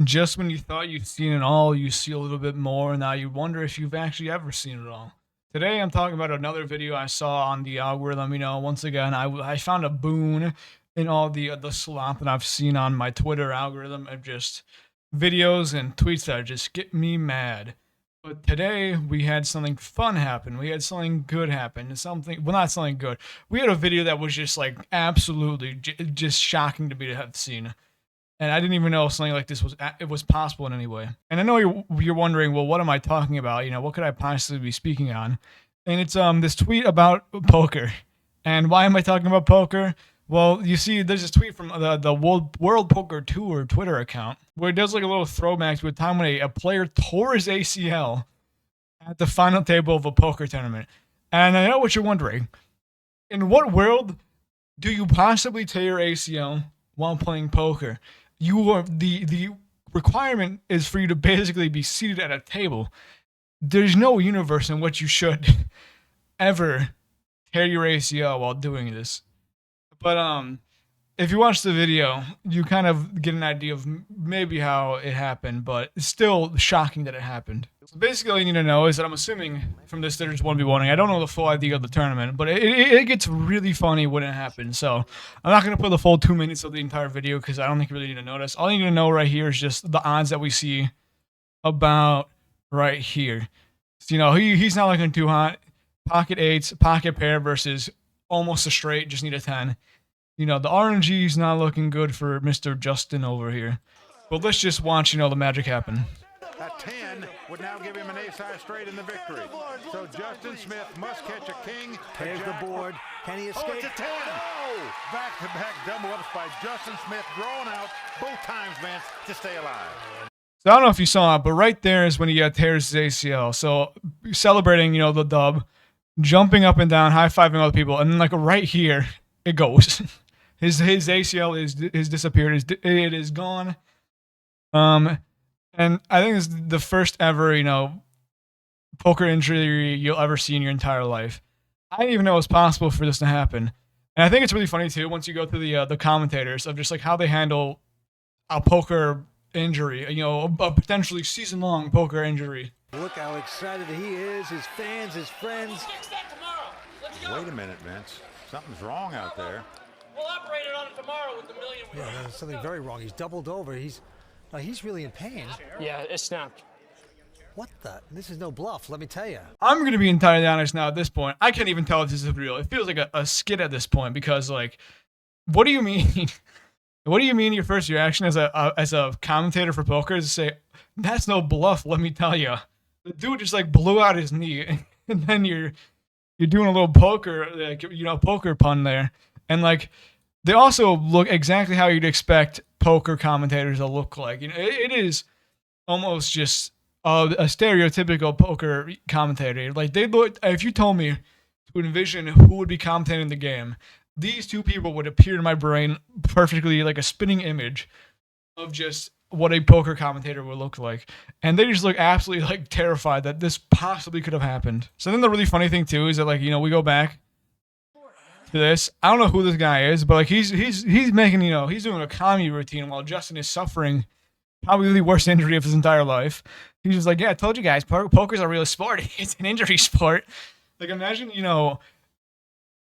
Just when you thought you'd seen it all, you see a little bit more, and now you wonder if you've actually ever seen it all. Today, I'm talking about another video I saw on the algorithm. Once again, I found a boon in all the slop that I've seen on my Twitter algorithm of just videos and tweets that just get me mad. But today, we had something fun happen. We had something good happen. Something, well, not something good. We had a video that was just like absolutely just shocking to me to have seen, and I didn't even know something like this was possible in any way. And I know you're wondering, well, what am I talking about? What could I possibly be speaking on? And it's this tweet about poker. And why am I talking about poker? Well, you see, there's this tweet from the World Poker Tour Twitter account where it does like a little throwback to a time when a player tore his ACL at the final table of a poker tournament. And I know what you're wondering. In what world do you possibly tear your ACL while playing poker? The requirement is for you to basically be seated at a table. There's no universe in which you should ever tear your ACL while doing this. But if you watch the video, you kind of get an idea of maybe how it happened, but it's still shocking that it happened. So basically, all you need to know is that I'm assuming from this there's 1v1ing. I don't know the full idea of the tournament, but it gets really funny when it happens. So I'm not going to put the full 2 minutes of the entire video because I don't think you really need to notice. All you need to know right here is just the odds that we see about right here. So, he's not looking too hot. Pocket eights, pocket pair versus almost a straight, just need a 10. The RNG's not looking good for Mr. Justin over here. But let's just watch, the magic happen. A 10 would now give him an ace-high straight in the victory. So Justin Smith must catch a king. There's the board. Can he escape? Oh, it's a 10. Oh! Back-to-back double-ups by Justin Smith, drawn out both times, Vince, to stay alive. So I don't know if you saw it, but right there is when he tears his ACL. So celebrating, the dub, jumping up and down, high-fiving other people, and then like right here, it goes. His ACL is disappeared. It is gone. And I think this is the first ever, poker injury you'll ever see in your entire life. I didn't even know it was possible for this to happen. And I think it's really funny too once you go through the commentators of just like how they handle a poker injury, a potentially season-long poker injury. Look how excited he is, his fans, his friends. Wait a minute, Vince. Something's wrong out there. We'll operate it on it tomorrow with the million. Yeah, there's something very wrong. He's doubled over. He's really in pain. Yeah, it snapped. What the? This is no bluff, let me tell you. I'm going to be entirely honest now at this point. I can't even tell if this is real. It feels like a skit at this point because, like, what do you mean? What do you mean your first reaction as a commentator for poker is to say, that's no bluff, let me tell you. The dude just, like, blew out his knee, and then you're doing a little poker, poker pun there. And, like, they also look exactly how you'd expect poker commentators to look like. It is almost just a stereotypical poker commentator. Like, they look, if you told me to envision who would be commentating the game, these two people would appear in my brain perfectly like a spinning image of just what a poker commentator would look like. And they just look absolutely, like, terrified that this possibly could have happened. So then the really funny thing, too, is that, like, we go back to this. I don't know who this guy is, but like he's making, he's doing a comedy routine while Justin is suffering probably the worst injury of his entire life. He's just like, yeah, I told you guys, poker's a real sport. It's an injury sport. Like, imagine,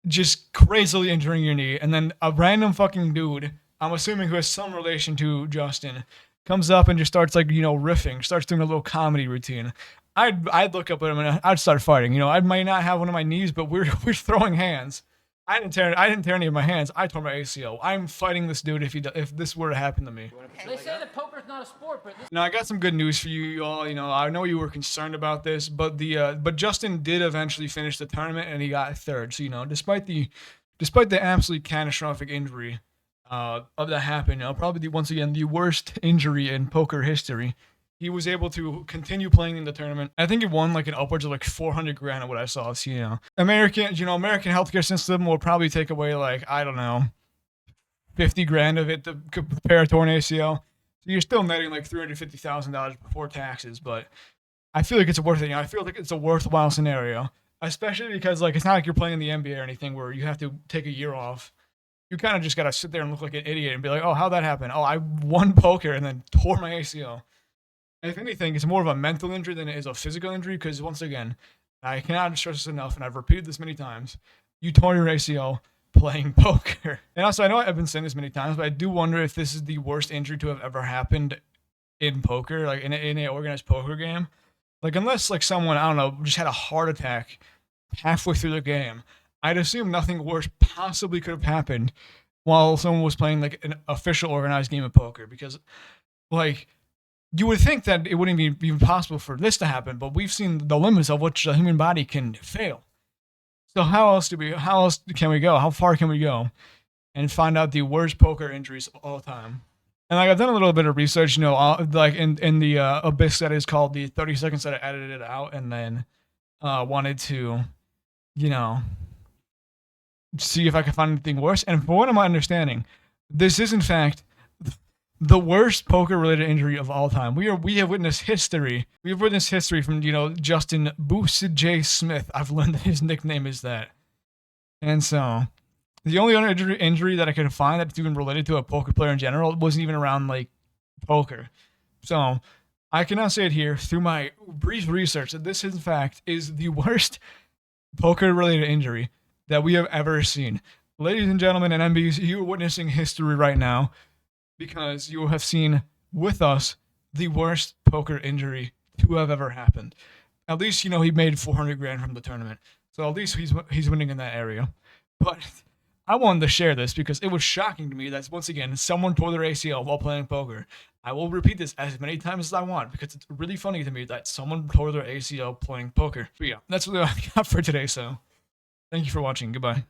just crazily injuring your knee, and then a random fucking dude, I'm assuming who has some relation to Justin, comes up and just starts, like, riffing, starts doing a little comedy routine. I'd look up at him and I'd start fighting. I might not have one of my knees, but we're throwing hands. I didn't tear any of my hands. I tore my ACL. I'm fighting this dude if this were to happen to me. They say that poker's not a sport, but Now I got some good news for you all. I know you were concerned about this, but but Justin did eventually finish the tournament and he got third. So despite the absolutely catastrophic injury of that happened, probably once again the worst injury in poker history, he was able to continue playing in the tournament. I think he won like an upwards of like 400 grand of what I saw. So, American healthcare system will probably take away like, I don't know, 50 grand of it to repair a torn ACL. So you're still netting like $350,000 before taxes, but I feel like it's worth it. I feel like it's a worthwhile scenario, especially because like it's not like you're playing in the NBA or anything where you have to take a year off you kind of just got to sit there and look like an idiot and be like, oh, how'd that happen? Oh, I won poker and then tore my ACL. If anything, it's more of a mental injury than it is a physical injury because, once again, I cannot stress this enough, and I've repeated this many times. You tore your ACL playing poker. And also, I know I've been saying this many times, but I do wonder if this is the worst injury to have ever happened in poker, like in an organized poker game. Like, unless, like, someone, I don't know, just had a heart attack halfway through the game, I'd assume nothing worse possibly could have happened while someone was playing, like, an official organized game of poker. Because, like, you would think that it wouldn't be even possible for this to happen, but we've seen the limits of which the human body can fail. So how else can we go? How far can we go and find out the worst poker injuries of all time? And like I've done a little bit of research, like in the abyss that is called the 30 seconds that I edited it out, and then wanted to, you know, see if I could find anything worse. And from what I'm understanding, this is in fact the worst poker-related injury of all time. We have witnessed history. We have witnessed history from, Justin Boosted J. Smith. I've learned that his nickname is that. And so, the only other injury that I could find that's even related to a poker player in general wasn't even around, like, poker. So, I cannot say it here through my brief research that this, in fact, is the worst poker-related injury that we have ever seen. Ladies and gentlemen and MBs, you are witnessing history right now, because you have seen with us the worst poker injury to have ever happened. At least, he made 400 grand from the tournament. So at least he's winning in that area. But I wanted to share this because it was shocking to me that, once again, someone tore their ACL while playing poker. I will repeat this as many times as I want because it's really funny to me that someone tore their ACL playing poker. But yeah, that's what I got for today. So thank you for watching. Goodbye.